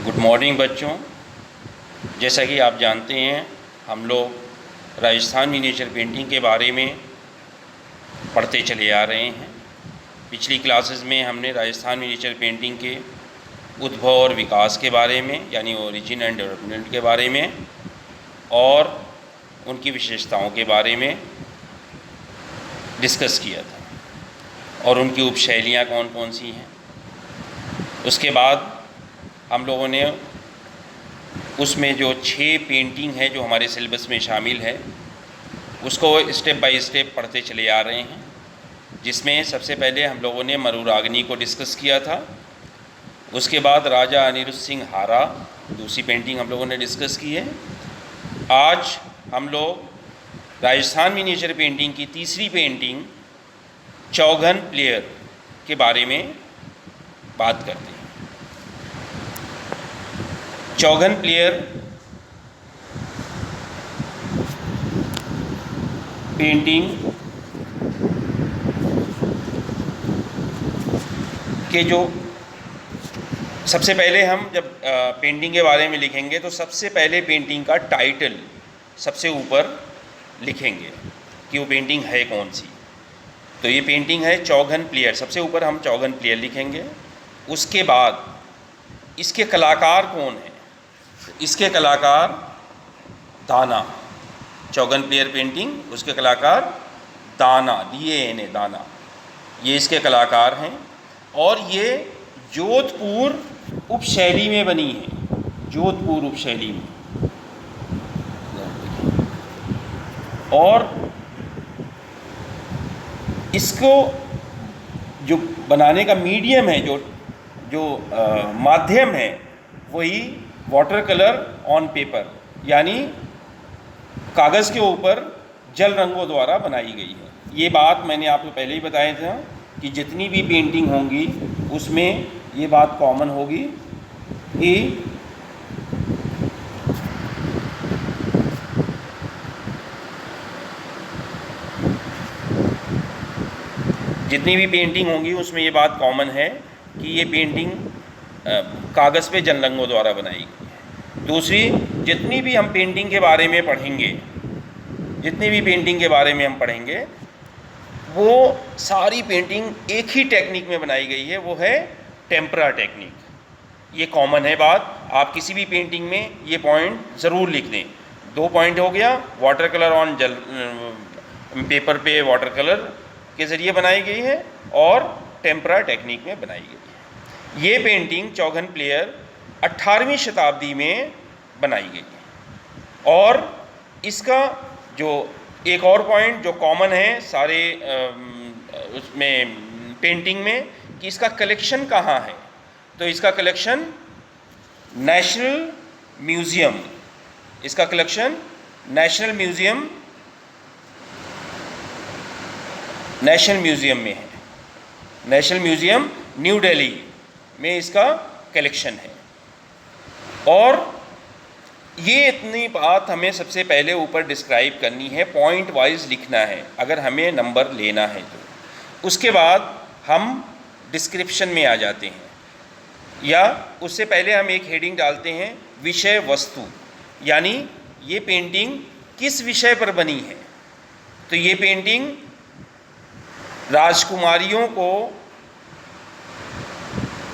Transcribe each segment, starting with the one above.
Good morning बच्चों। जैसा कि आप जानते हैं, हम लोग राजस्थान मिनिएचर पेंटिंग के बारे में पढ़ते चले आ रहे हैं। पिछली क्लासेस में हमने राजस्थान मिनिएचर पेंटिंग के उद्भव और विकास के बारे में, यानी ओरिजिन एंड डेवलपमेंट के बारे में और उनकी विशेषताओं के बारे में डिस्कस किया था और उनकी उपशैलियाँ कौन कौन सी हैं। उसके बाद हम लोगों ने उसमें जो 6 पेंटिंग है जो हमारे सिलेबस में शामिल है उसको स्टेप बाय स्टेप पढ़ते चले आ रहे हैं, जिसमें सबसे पहले हम लोगों ने मरुरागनी को डिस्कस किया था। उसके बाद राजा अनिरुद्ध सिंह हारा दूसरी पेंटिंग हम लोगों ने डिस्कस की है। आज हम लोग राजस्थान मिनिएचर पेंटिंग की तीसरी पेंटिंग चौघन प्लेयर के बारे में बात करते हैं। चौघन प्लेयर पेंटिंग के जो सबसे पहले हम जब पेंटिंग के बारे में लिखेंगे तो सबसे पहले पेंटिंग का टाइटल सबसे ऊपर लिखेंगे कि वो पेंटिंग है कौन सी। तो ये पेंटिंग है चौघन प्लेयर, सबसे ऊपर हम चौघन प्लेयर लिखेंगे। उसके बाद इसके कलाकार कौन है? इसके कलाकार दाना, चौघन प्लेयर पेंटिंग, उसके कलाकार दाना, DANA, दाना, ये इसके कलाकार हैं। और ये जोधपुर उपशैली में बनी है, जोधपुर उपशैली में। और इसको जो बनाने का मीडियम है, जो माध्यम है, वही वाटर कलर ऑन पेपर, यानी कागज़ के ऊपर जल रंगों द्वारा बनाई गई है। ये बात मैंने आपको पहले ही बताया था कि जितनी भी पेंटिंग होंगी उसमें ये बात कॉमन होगी कि जितनी भी पेंटिंग होंगी उसमें ये बात कॉमन है कि ये पेंटिंग कागज़ पे जल रंगों द्वारा बनाई गई है। दूसरी, जितनी भी हम पेंटिंग के बारे में पढ़ेंगे, जितनी भी पेंटिंग के बारे में हम पढ़ेंगे, वो सारी पेंटिंग एक ही टेक्निक में बनाई गई है, वो है टेम्परा टेक्निक। ये कॉमन है बात, आप किसी भी पेंटिंग में ये पॉइंट ज़रूर लिख दें। 2 पॉइंट हो गया, वाटर कलर ऑन जल पेपर पे वाटर कलर के ज़रिए बनाई गई है और टेम्परा टेक्निक में बनाई गई है। ये पेंटिंग चौघन प्लेयर 18वीं शताब्दी में बनाई गई है। और इसका जो एक और पॉइंट जो कॉमन है सारे उसमें पेंटिंग में, कि इसका कलेक्शन कहाँ है। तो इसका कलेक्शन नेशनल म्यूज़ियम, इसका कलेक्शन नेशनल म्यूज़ियम में है। नेशनल म्यूज़ियम न्यू दिल्ली में इसका कलेक्शन है। और ये इतनी बात हमें सबसे पहले ऊपर डिस्क्राइब करनी है, पॉइंट वाइज लिखना है अगर हमें नंबर लेना है तो। उसके बाद हम डिस्क्रिप्शन में आ जाते हैं, या उससे पहले हम एक हेडिंग डालते हैं विषय वस्तु, यानी ये पेंटिंग किस विषय पर बनी है। तो ये पेंटिंग राजकुमारियों को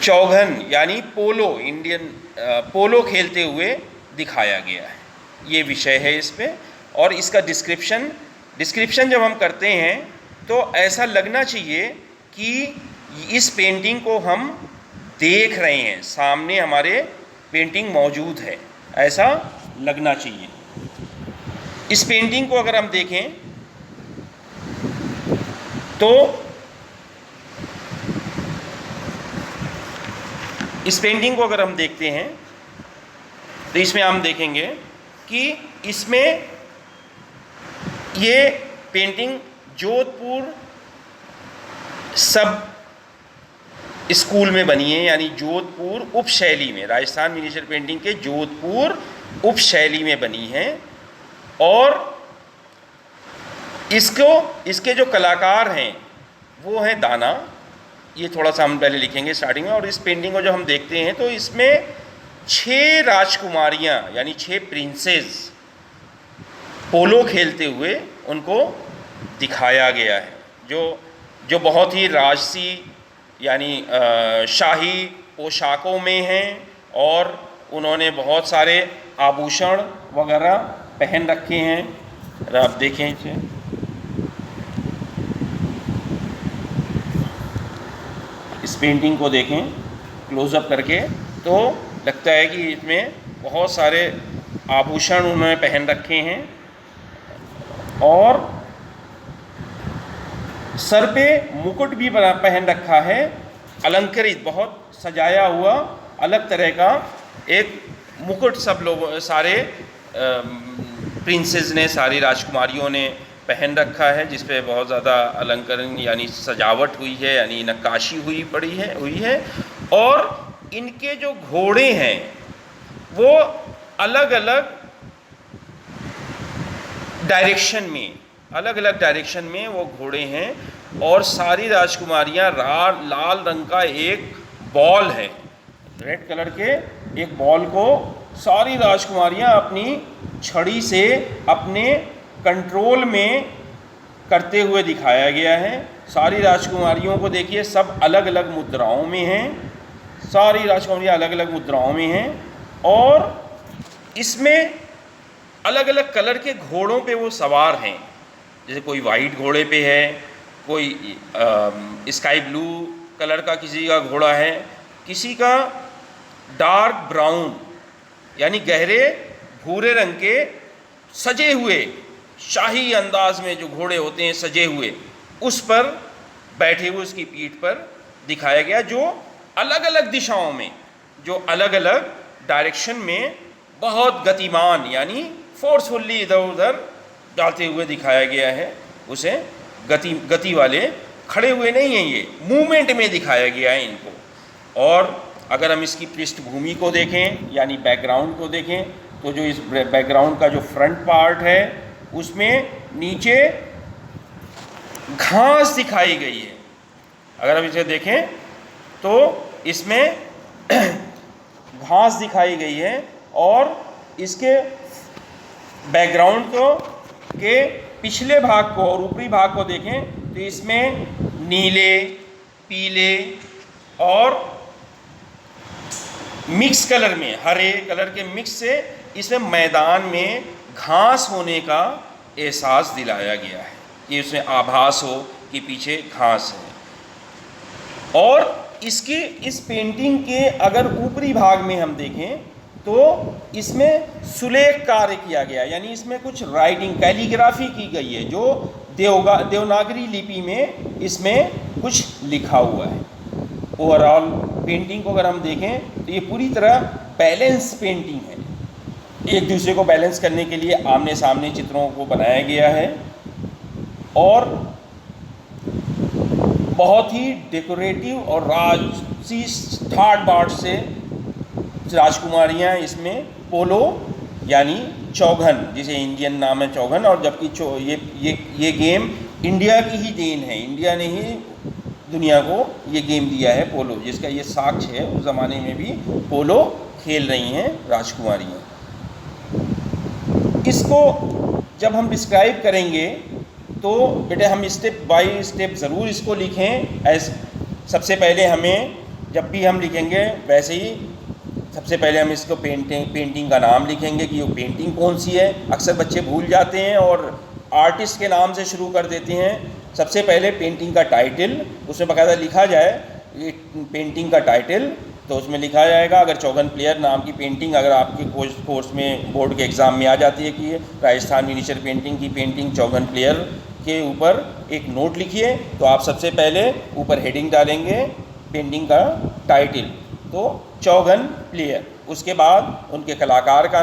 चौघन यानी पोलो, इंडियन पोलो खेलते हुए दिखाया गया है, ये विषय है इस पे। और इसका डिस्क्रिप्शन जब हम करते हैं तो ऐसा लगना चाहिए कि इस पेंटिंग को हम देख रहे हैं, सामने हमारे पेंटिंग मौजूद है, ऐसा लगना चाहिए। इस पेंटिंग को अगर हम देखें तो इस पेंटिंग को अगर हम देखते हैं तो इसमें हम देखेंगे कि इसमें ये पेंटिंग जोधपुर सब स्कूल में बनी है, यानी जोधपुर उपशैली में, राजस्थान मिनिएचर पेंटिंग के जोधपुर उपशैली में बनी है। और इसके जो कलाकार हैं वो हैं दाना, ये थोड़ा सा हम पहले लिखेंगे स्टार्टिंग में। और इस पेंटिंग को जो हम देखते हैं तो इसमें 6 राजकुमारियाँ यानी 6 प्रिंसेस पोलो खेलते हुए उनको दिखाया गया है, जो बहुत ही राजसी यानी शाही पोशाकों में हैं और उन्होंने बहुत सारे आभूषण वगैरह पहन रखे हैं। अगर आप देखें इसे, इस पेंटिंग को देखें क्लोज़अप करके तो लगता है कि इसमें बहुत सारे आभूषण उन्होंने पहन रखे हैं और सर पे मुकुट भी पहन रखा है, अलंकृत बहुत सजाया हुआ अलग तरह का एक मुकुट सब लोग सारे प्रिंसेस ने, सारी राजकुमारियों ने पहन रखा है, जिस पे बहुत ज़्यादा अलंकरण यानी सजावट हुई है, यानी नक्काशी हुई है। और इनके जो घोड़े हैं वो अलग अलग डायरेक्शन में वो घोड़े हैं और सारी राजकुमारियां लाल रंग का एक बॉल है, रेड कलर के एक बॉल को सारी राजकुमारियां अपनी छड़ी से अपने कंट्रोल में करते हुए दिखाया गया है। सारी राजकुमारियों को देखिए, सब अलग अलग मुद्राओं में हैं, सारी राजकुमारियां अलग अलग मुद्राओं में हैं और इसमें अलग अलग कलर के घोड़ों पे वो सवार हैं। जैसे कोई वाइट घोड़े पे है, कोई स्काई ब्लू कलर का किसी का घोड़ा है, किसी का डार्क ब्राउन यानी गहरे भूरे रंग के सजे हुए शाही अंदाज में जो घोड़े होते हैं सजे हुए, उस पर बैठे हुए उसकी पीठ पर दिखाया गया, जो अलग अलग दिशाओं में, जो अलग अलग डायरेक्शन में बहुत गतिमान यानी फोर्सफुल्ली इधर उधर जाते हुए दिखाया गया है। उसे गति वाले खड़े हुए नहीं हैं, ये मूवमेंट में दिखाया गया है इनको। और अगर हम इसकी पृष्ठभूमि को देखें यानी बैकग्राउंड को देखें तो जो इस बैकग्राउंड का जो फ्रंट पार्ट है उसमें नीचे घास दिखाई गई है। अगर हम इसे देखें तो इसमें घास दिखाई गई है और इसके बैकग्राउंड को के पिछले भाग को और ऊपरी भाग को देखें तो इसमें नीले, पीले और मिक्स कलर में, हरे कलर के मिक्स से इसमें मैदान में घास होने का एहसास दिलाया गया है कि उसमें आभास हो कि पीछे घास है। और इसकी इस पेंटिंग के अगर ऊपरी भाग में हम देखें तो इसमें सुलेख कार्य किया गया, यानी इसमें कुछ राइटिंग कैलीग्राफी की गई है, जो देवनागरी लिपि में इसमें कुछ लिखा हुआ है। ओवरऑल पेंटिंग को अगर हम देखें तो ये पूरी तरह बैलेंस पेंटिंग है, एक दूसरे को बैलेंस करने के लिए आमने सामने चित्रों को बनाया गया है और बहुत ही डेकोरेटिव और राजसी ठाट बाट से राजकुमारियां इसमें पोलो यानी चौघन, जिसे इंडियन नाम है चौघन, और जबकि ये गेम इंडिया की ही देन है, इंडिया ने ही दुनिया को ये गेम दिया है पोलो, जिसका ये साक्ष्य है उस ज़माने में भी पोलो खेल रही हैं राजकुमारियाँ। इसको जब हम डिस्क्राइब करेंगे तो बेटे हम स्टेप बाय स्टेप ज़रूर इसको लिखें। सबसे पहले हमें जब भी हम लिखेंगे वैसे ही सबसे पहले हम इसको पेंटिंग का नाम लिखेंगे कि वो पेंटिंग कौन सी है। अक्सर बच्चे भूल जाते हैं और आर्टिस्ट के नाम से शुरू कर देते हैं। सबसे पहले पेंटिंग का टाइटल, उसमें बाकायदा लिखा जाए ये पेंटिंग का टाइटल, तो उसमें लिखा जाएगा। अगर चौघन प्लेयर नाम की पेंटिंग अगर आपके कोर्स में बोर्ड के एग्ज़ाम में आ जाती है कि राजस्थान मिनिएचर पेंटिंग की पेंटिंग चौघन प्लेयर के ऊपर एक नोट लिखिए, तो आप सबसे पहले ऊपर हेडिंग डालेंगे पेंटिंग का टाइटल, तो चौघन प्लेयर। उसके बाद उनके कलाकार का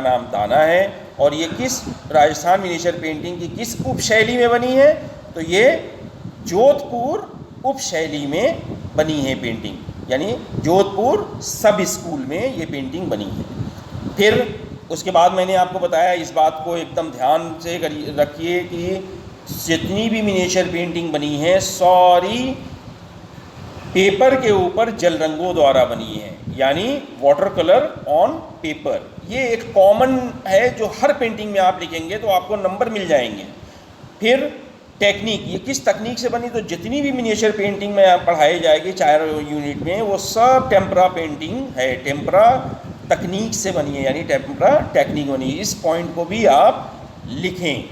नाम दाना है और ये किस राजस्थान मिनिएचर पेंटिंग की किस उपशैली में बनी है, तो ये जोधपुर उपशैली में बनी है पेंटिंग, यानी जोधपुर सब स्कूल में ये पेंटिंग बनी है। फिर उसके बाद मैंने आपको बताया, इस बात को एकदम ध्यान से रखिए कि जितनी भी मिनिएचर पेंटिंग बनी है सारी पेपर के ऊपर जल रंगों द्वारा बनी है, यानी वाटर कलर ऑन पेपर। ये एक कॉमन है जो हर पेंटिंग में आप लिखेंगे तो आपको नंबर मिल जाएंगे। फिर टेक्निक, ये किस तकनीक से बनी, तो जितनी भी मिनिएचर पेंटिंग में पढ़ाई जाएगी 4 यूनिट में वो सब टेम्परा पेंटिंग है, टेम्परा तकनीक से बनी है, यानी टेम्परा टेक्निक बनी है। इस पॉइंट को भी आप लिखें।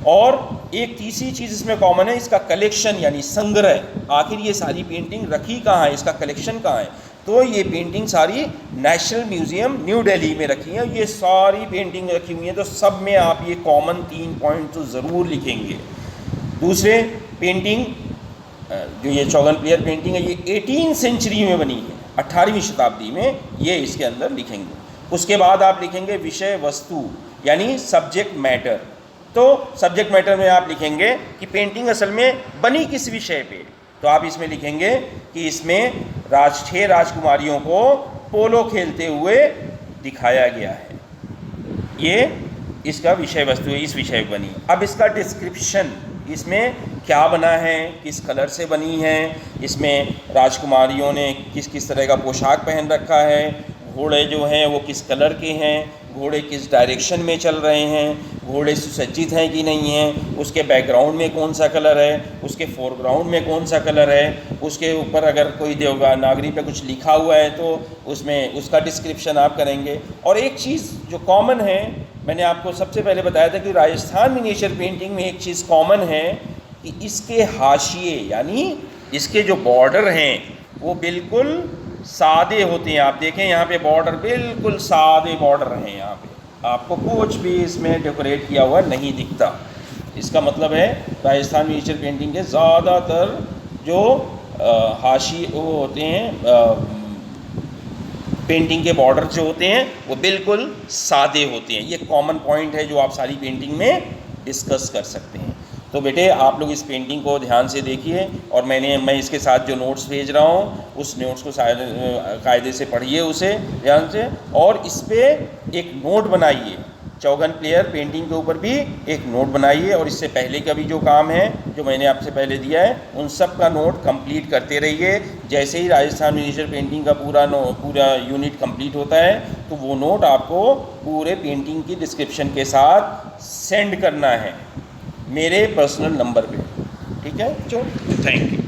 और एक तीसरी चीज़ इसमें कॉमन है, इसका कलेक्शन यानी संग्रह। आखिर ये सारी पेंटिंग रखी कहाँ है, इसका कलेक्शन कहाँ है, तो ये पेंटिंग सारी नेशनल म्यूज़ियम न्यू दिल्ली में रखी है। ये सारी पेंटिंग रखी हुई हैं, तो सब में आप ये कॉमन 3 पॉइंट तो ज़रूर लिखेंगे। दूसरे, पेंटिंग जो ये चौगन प्लेयर पेंटिंग है ये 18वीं सेंचुरी में बनी है, 18वीं शताब्दी में, ये इसके अंदर लिखेंगे। उसके बाद आप लिखेंगे विषय वस्तु यानी सब्जेक्ट मैटर। तो सब्जेक्ट मैटर में आप लिखेंगे कि पेंटिंग असल में बनी किस विषय पे, तो आप इसमें लिखेंगे कि इसमें 6 राजकुमारियों को पोलो खेलते हुए दिखाया गया है, ये इसका विषय वस्तु है, इस विषय पर बनी। अब इसका डिस्क्रिप्शन, इसमें क्या बना है, किस कलर से बनी है, इसमें राजकुमारियों ने किस किस तरह का पोशाक पहन रखा है, घोड़े जो हैं वो किस कलर के हैं, घोड़े किस डायरेक्शन में चल रहे हैं, घोड़े सुसज्जित हैं कि नहीं हैं, उसके बैकग्राउंड में कौन सा कलर है, उसके फोरग्राउंड में कौन सा कलर है, उसके ऊपर अगर कोई देवनागरी पे कुछ लिखा हुआ है तो उसमें उसका डिस्क्रिप्शन आप करेंगे। और एक चीज़ जो कॉमन है, मैंने आपको सबसे पहले बताया था कि राजस्थान मिनिएचर पेंटिंग में एक चीज़ कॉमन है कि इसके हाशिए यानी इसके जो बॉर्डर हैं वो बिल्कुल सादे होते हैं। आप देखें यहाँ पे बॉर्डर बिल्कुल सादे बॉर्डर हैं, यहाँ पे आपको कुछ भी इसमें डेकोरेट किया हुआ नहीं दिखता। इसका मतलब है राजस्थान मिनिएचर पेंटिंग के ज़्यादातर जो हाशिए वो होते हैं, पेंटिंग के बॉर्डर जो होते हैं वो बिल्कुल सादे होते हैं। ये कॉमन पॉइंट है जो आप सारी पेंटिंग में डिस्कस कर सकते हैं। तो बेटे आप लोग इस पेंटिंग को ध्यान से देखिए, और मैं इसके साथ जो नोट्स भेज रहा हूँ उस नोट्स को कायदे से पढ़िए उसे ध्यान से, और इस पर एक नोट बनाइए। चौगन प्लेयर पेंटिंग के ऊपर भी एक नोट बनाइए, और इससे पहले का भी जो काम है जो मैंने आपसे पहले दिया है उन सब का नोट कंप्लीट करते रहिए। जैसे ही राजस्थान मिनिएचर पेंटिंग का पूरा यूनिट कंप्लीट होता है तो वो नोट आपको पूरे पेंटिंग की डिस्क्रिप्शन के साथ सेंड करना है मेरे पर्सनल नंबर पे, ठीक है? चलो, थैंक यू।